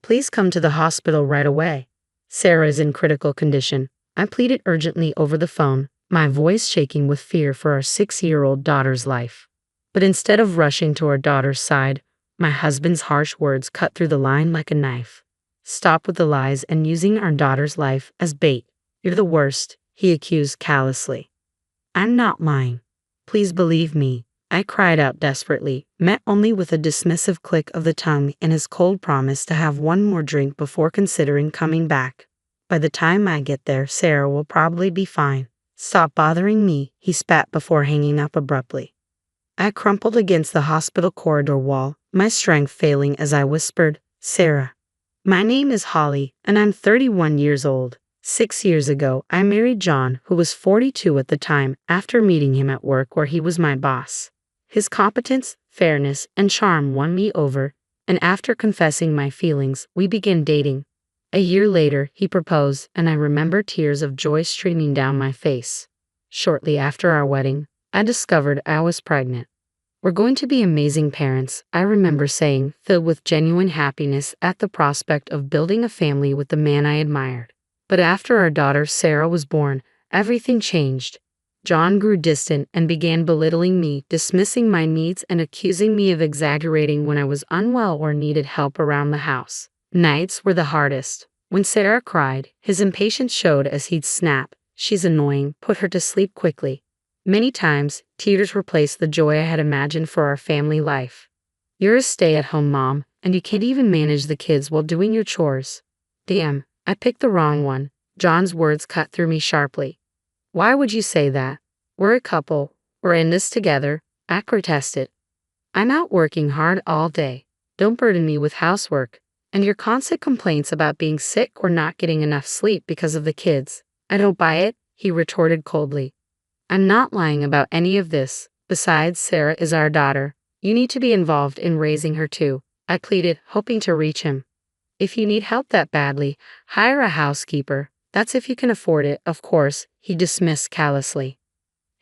please come to the hospital right away. Sarah is in critical condition. I pleaded urgently over the phone, my voice shaking with fear for our 6-year-old daughter's life. But instead of rushing to our daughter's side, my husband's harsh words cut through the line like a knife. Stop with the lies and using our daughter's life as bait. You're the worst, he accused callously. I'm not lying. Please believe me, I cried out desperately, met only with a dismissive click of the tongue and his cold promise to have one more drink before considering coming back. By the time I get there, Sarah will probably be fine. Stop bothering me, he spat before hanging up abruptly. I crumpled against the hospital corridor wall, my strength failing as I whispered, Sarah. My name is Holly, and I'm 31 years old. 6 years ago, I married John, who was 42 at the time, after meeting him at work where he was my boss. His competence, fairness, and charm won me over, and after confessing my feelings, we began dating. A year later, he proposed, and I remember tears of joy streaming down my face. Shortly after our wedding, I discovered I was pregnant. We're going to be amazing parents, I remember saying, filled with genuine happiness at the prospect of building a family with the man I admired. But after our daughter Sarah was born, everything changed. John grew distant and began belittling me, dismissing my needs and accusing me of exaggerating when I was unwell or needed help around the house. Nights were the hardest. When Sarah cried, his impatience showed as he'd snap, "She's annoying, put her to sleep quickly." Many times, tears replaced the joy I had imagined for our family life. You're a stay-at-home mom, and you can't even manage the kids while doing your chores. Damn, I picked the wrong one. John's words cut through me sharply. Why would you say that? We're a couple. We're in this together, I protested. I'm out working hard all day. Don't burden me with housework. And your constant complaints about being sick or not getting enough sleep because of the kids. I don't buy it, he retorted coldly. I'm not lying about any of this. Besides, Sarah is our daughter. You need to be involved in raising her too, I pleaded, hoping to reach him. If you need help that badly, hire a housekeeper. That's if you can afford it, of course, he dismissed callously.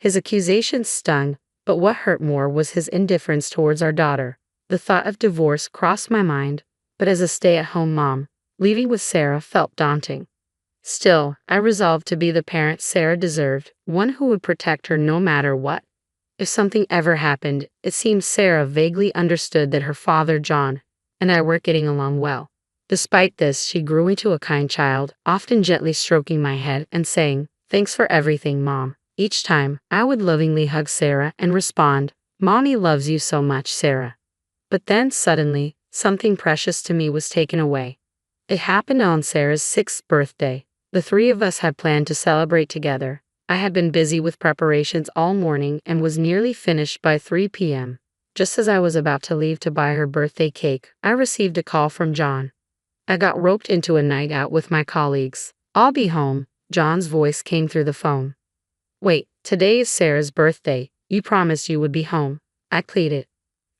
His accusations stung, but what hurt more was his indifference towards our daughter. The thought of divorce crossed my mind, but as a stay-at-home mom, leaving with Sarah felt daunting. Still, I resolved to be the parent Sarah deserved, one who would protect her no matter what. If something ever happened, it seemed Sarah vaguely understood that her father, John, and I weren't getting along well. Despite this, she grew into a kind child, often gently stroking my head and saying, "Thanks for everything, Mom." Each time, I would lovingly hug Sarah and respond, "Mommy loves you so much, Sarah." But then, suddenly, something precious to me was taken away. It happened on Sarah's 6th birthday. The three of us had planned to celebrate together. I had been busy with preparations all morning and was nearly finished by 3 p.m. Just as I was about to leave to buy her birthday cake, I received a call from John. I got roped into a night out with my colleagues. "I'll be home," John's voice came through the phone. "Wait, today is Sarah's birthday. You promised you would be home," I pleaded.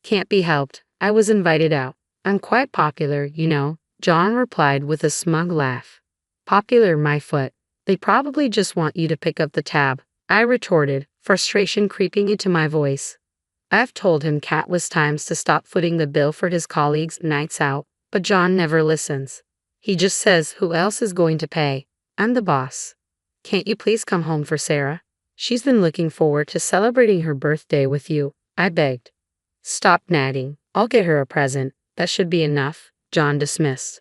"Can't be helped. I was invited out. I'm quite popular, you know," John replied with a smug laugh. "Popular, my foot. They probably just want you to pick up the tab," I retorted, frustration creeping into my voice. I've told him countless times to stop footing the bill for his colleagues' nights out, but John never listens. He just says, "Who else is going to pay? I'm the boss." "Can't you please come home for Sarah? She's been looking forward to celebrating her birthday with you," I begged. "Stop nagging. I'll get her a present. That should be enough," John dismissed.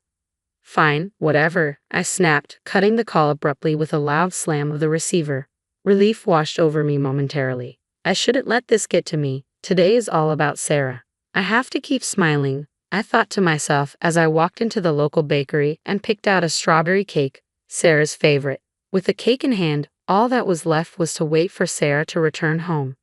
"Fine, whatever," I snapped, cutting the call abruptly with a loud slam of the receiver. Relief washed over me momentarily. I shouldn't let this get to me. Today is all about Sarah. I have to keep smiling, I thought to myself as I walked into the local bakery and picked out a strawberry cake, Sarah's favorite. With the cake in hand, all that was left was to wait for Sarah to return home.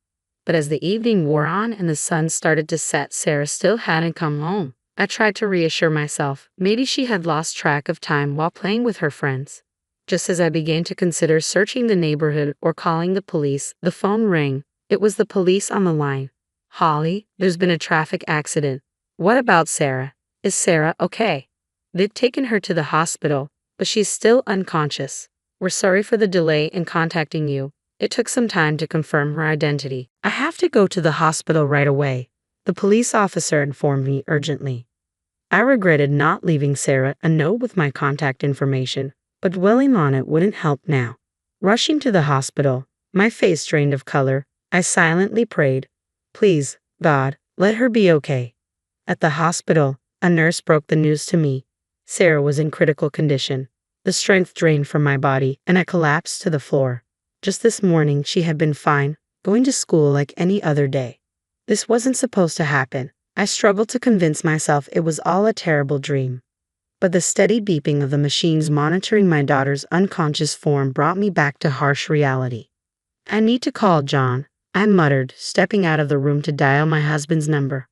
But as the evening wore on and the sun started to set, Sarah still hadn't come home. I tried to reassure myself, maybe she had lost track of time while playing with her friends. Just as I began to consider searching the neighborhood or calling the police, the phone rang. It was the police on the line. "Holly, there's been a traffic accident." "What about Sarah? Is Sarah okay?" "They've taken her to the hospital, but she's still unconscious. We're sorry for the delay in contacting you. It took some time to confirm her identity. I have to go to the hospital right away," the police officer informed me urgently. I regretted not leaving Sarah a note with my contact information, but dwelling on it wouldn't help now. Rushing to the hospital, my face drained of color, I silently prayed, "Please, God, let her be okay." At the hospital, a nurse broke the news to me. Sarah was in critical condition. The strength drained from my body, and I collapsed to the floor. Just this morning, she had been fine, going to school like any other day. This wasn't supposed to happen. I struggled to convince myself it was all a terrible dream. But the steady beeping of the machines monitoring my daughter's unconscious form brought me back to harsh reality. "I need to call John," I muttered, stepping out of the room to dial my husband's number.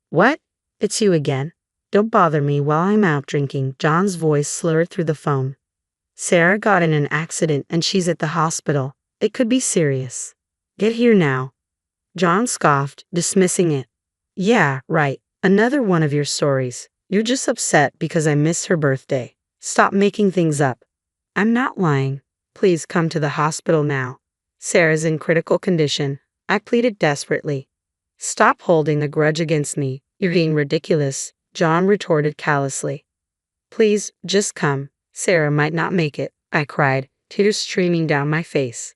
"What? It's you again? Don't bother me while I'm out drinking." John's voice slurred through the phone. "Sarah got in an accident and she's at the hospital. It could be serious. Get here now." John scoffed, dismissing it. "Yeah, right. Another one of your stories. You're just upset because I missed her birthday. Stop making things up." "I'm not lying. Please come to the hospital now. Sarah's in critical condition," I pleaded desperately. "Stop holding a grudge against me. You're being ridiculous," John retorted callously. "Please, just come. Sarah might not make it," I cried, tears streaming down my face.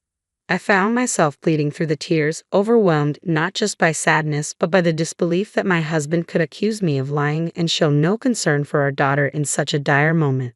I found myself pleading through the tears, overwhelmed not just by sadness but by the disbelief that my husband could accuse me of lying and show no concern for our daughter in such a dire moment.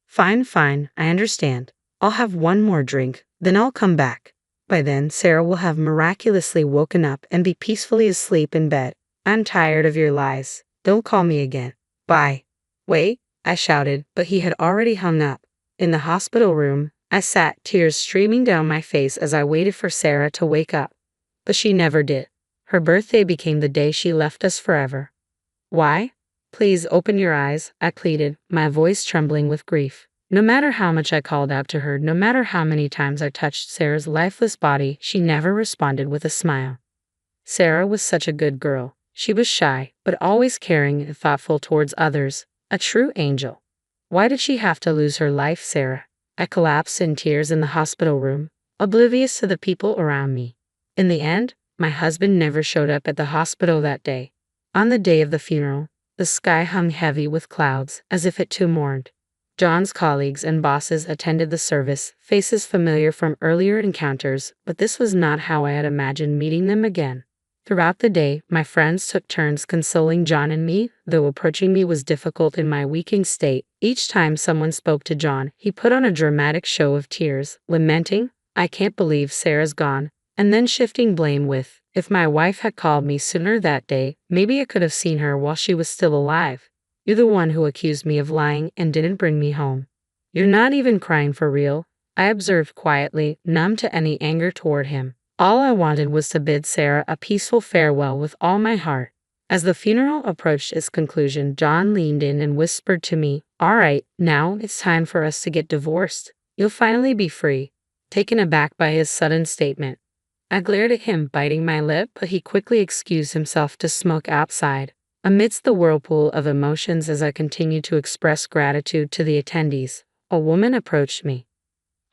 Fine, I understand. I'll have one more drink, then I'll come back. By then, Sarah will have miraculously woken up and be peacefully asleep in bed. I'm tired of your lies. Don't call me again. Bye." "Wait," I shouted, but he had already hung up. In the hospital room, I sat, tears streaming down my face as I waited for Sarah to wake up. But she never did. Her birthday became the day she left us forever. "Why? Please open your eyes," I pleaded, my voice trembling with grief. No matter how much I called out to her, no matter how many times I touched Sarah's lifeless body, she never responded with a smile. Sarah was such a good girl. She was shy, but always caring and thoughtful towards others. A true angel. Why did she have to lose her life, Sarah? I collapsed in tears in the hospital room, oblivious to the people around me. In the end, my husband never showed up at the hospital that day. On the day of the funeral, the sky hung heavy with clouds, as if it too mourned. John's colleagues and bosses attended the service, faces familiar from earlier encounters, but this was not how I had imagined meeting them again. Throughout the day, my friends took turns consoling John and me, though approaching me was difficult in my weakening state. Each time someone spoke to John, he put on a dramatic show of tears, lamenting, "I can't believe Sarah's gone," and then shifting blame with, "If my wife had called me sooner that day, maybe I could have seen her while she was still alive. You're the one who accused me of lying and didn't bring me home. You're not even crying for real," I observed quietly, numb to any anger toward him. All I wanted was to bid Sarah a peaceful farewell with all my heart. As the funeral approached its conclusion, John leaned in and whispered to me, "All right, now it's time for us to get divorced. You'll finally be free." Taken aback by his sudden statement, I glared at him, biting my lip, but he quickly excused himself to smoke outside. Amidst the whirlpool of emotions as I continued to express gratitude to the attendees, a woman approached me.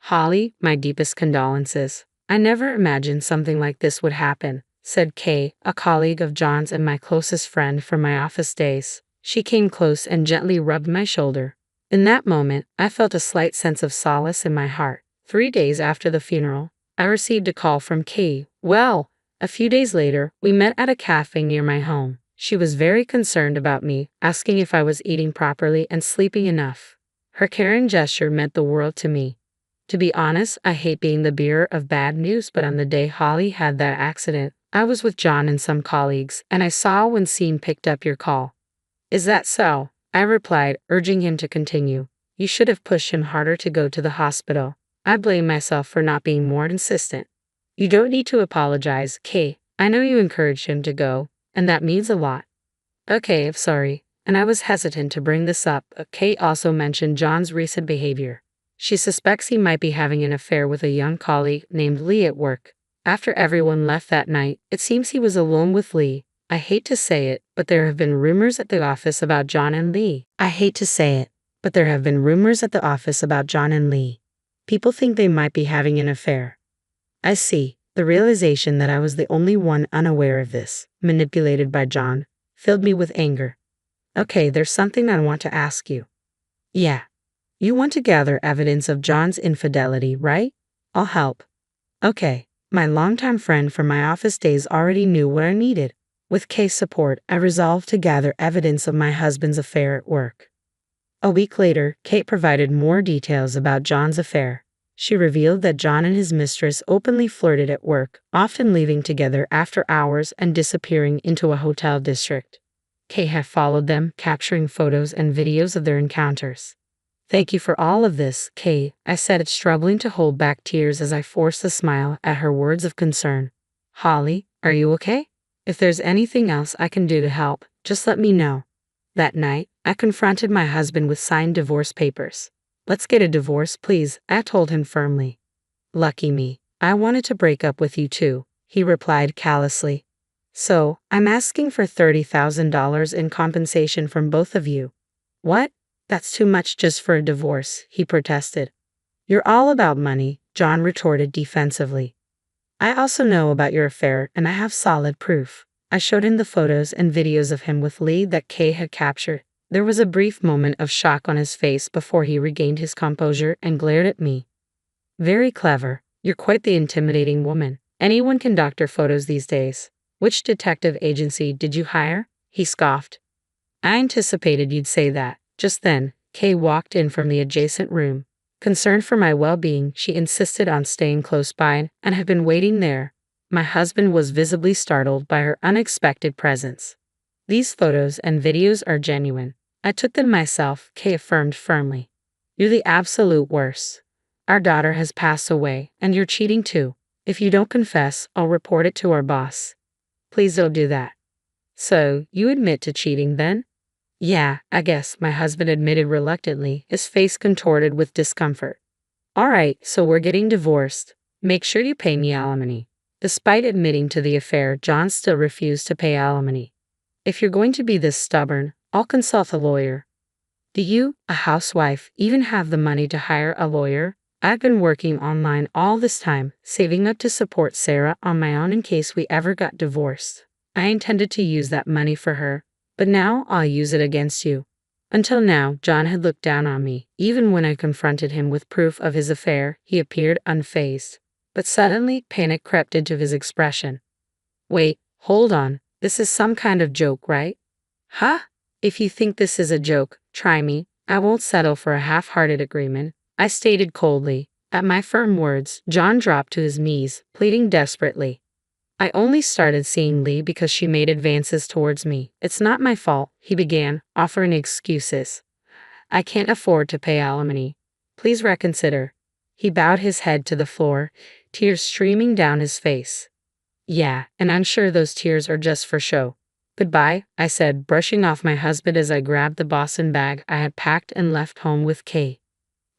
"Holly, my deepest condolences. I never imagined something like this would happen," said Kay, a colleague of John's and my closest friend from my office days. She came close and gently rubbed my shoulder. In that moment, I felt a slight sense of solace in my heart. 3 days after the funeral, I received a call from Kay. A few days later, we met at a cafe near my home. She was very concerned about me, asking if I was eating properly and sleeping enough. Her caring gesture meant the world to me. To be honest, I hate being the bearer of bad news, but on the day Holly had that accident, I was with John and some colleagues, and I saw when Sean picked up your call. "Is that so?" I replied, urging him to continue. "You should have pushed him harder to go to the hospital. I blame myself for not being more insistent." "You don't need to apologize, Kay. I know you encouraged him to go, and that means a lot." "Okay, I'm sorry." And I was hesitant to bring this up, but Kay also mentioned John's recent behavior. She suspects he might be having an affair with a young colleague named Lee at work. After everyone left that night, it seems he was alone with Lee. I hate to say it, but there have been rumors at the office about John and Lee. People think they might be having an affair. I see. The realization that I was the only one unaware of this, manipulated by John, filled me with anger. Okay, there's something I want to ask you. Yeah. You want to gather evidence of John's infidelity, right? I'll help. Okay. My longtime friend from my office days already knew what I needed. With case support, I resolved to gather evidence of my husband's affair at work. A week later, Kate provided more details about John's affair. She revealed that John and his mistress openly flirted at work, often leaving together after hours and disappearing into a hotel district. Kate had followed them, capturing photos and videos of their encounters. Thank you for all of this, Kate, I said, struggling to hold back tears as I forced a smile at her words of concern. Holly, are you okay? If there's anything else I can do to help, just let me know. That night, I confronted my husband with signed divorce papers. Let's get a divorce, please, I told him firmly. Lucky me. I wanted to break up with you too, he replied callously. So, I'm asking for $30,000 in compensation from both of you. What? That's too much just for a divorce, he protested. You're all about money, John retorted defensively. I also know about your affair and I have solid proof. I showed him the photos and videos of him with Lee that Kay had captured. There was a brief moment of shock on his face before he regained his composure and glared at me. Very clever. You're quite the intimidating woman. Anyone can doctor photos these days. Which detective agency did you hire? He scoffed. I anticipated you'd say that. Just then, Kay walked in from the adjacent room. Concerned for my well-being, she insisted on staying close by and had been waiting there. My husband was visibly startled by her unexpected presence. These photos and videos are genuine. I took them myself, Kay affirmed firmly. You're the absolute worst. Our daughter has passed away, and you're cheating too. If you don't confess, I'll report it to our boss. Please don't do that. So, you admit to cheating then? Yeah, I guess, my husband admitted reluctantly, his face contorted with discomfort. All right, so we're getting divorced. Make sure you pay me alimony. Despite admitting to the affair, John still refused to pay alimony. If you're going to be this stubborn, I'll consult a lawyer. Do you, a housewife, even have the money to hire a lawyer? I've been working online all this time, saving up to support Sarah on my own in case we ever got divorced. I intended to use that money for her, but now I'll use it against you. Until now, John had looked down on me. Even when I confronted him with proof of his affair, he appeared unfazed. But suddenly, panic crept into his expression. Wait, hold on. This is some kind of joke, right? Huh? If you think this is a joke, try me. I won't settle for a half-hearted agreement, I stated coldly. At my firm words, John dropped to his knees, pleading desperately. I only started seeing Lee because she made advances towards me. It's not my fault, he began, offering excuses. I can't afford to pay alimony. Please reconsider. He bowed his head to the floor, tears streaming down his face. Yeah, and I'm sure those tears are just for show. Goodbye, I said, brushing off my husband as I grabbed the Boston bag I had packed and left home with Kay.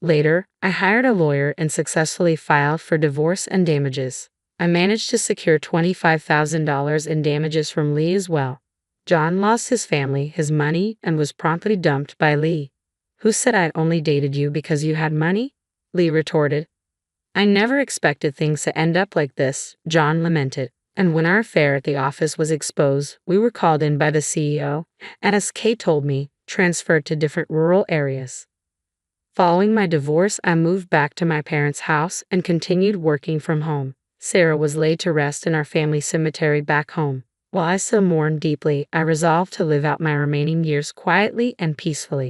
Later, I hired a lawyer and successfully filed for divorce and damages. I managed to secure $25,000 in damages from Lee as well. John lost his family, his money, and was promptly dumped by Lee. Who said I'd only dated you because you had money? Lee retorted. I never expected things to end up like this, John lamented. And when our affair at the office was exposed, we were called in by the CEO, and as Kay told me, transferred to different rural areas. Following my divorce, I moved back to my parents' house and continued working from home. Sarah was laid to rest in our family cemetery back home. While I still mourned deeply, I resolved to live out my remaining years quietly and peacefully.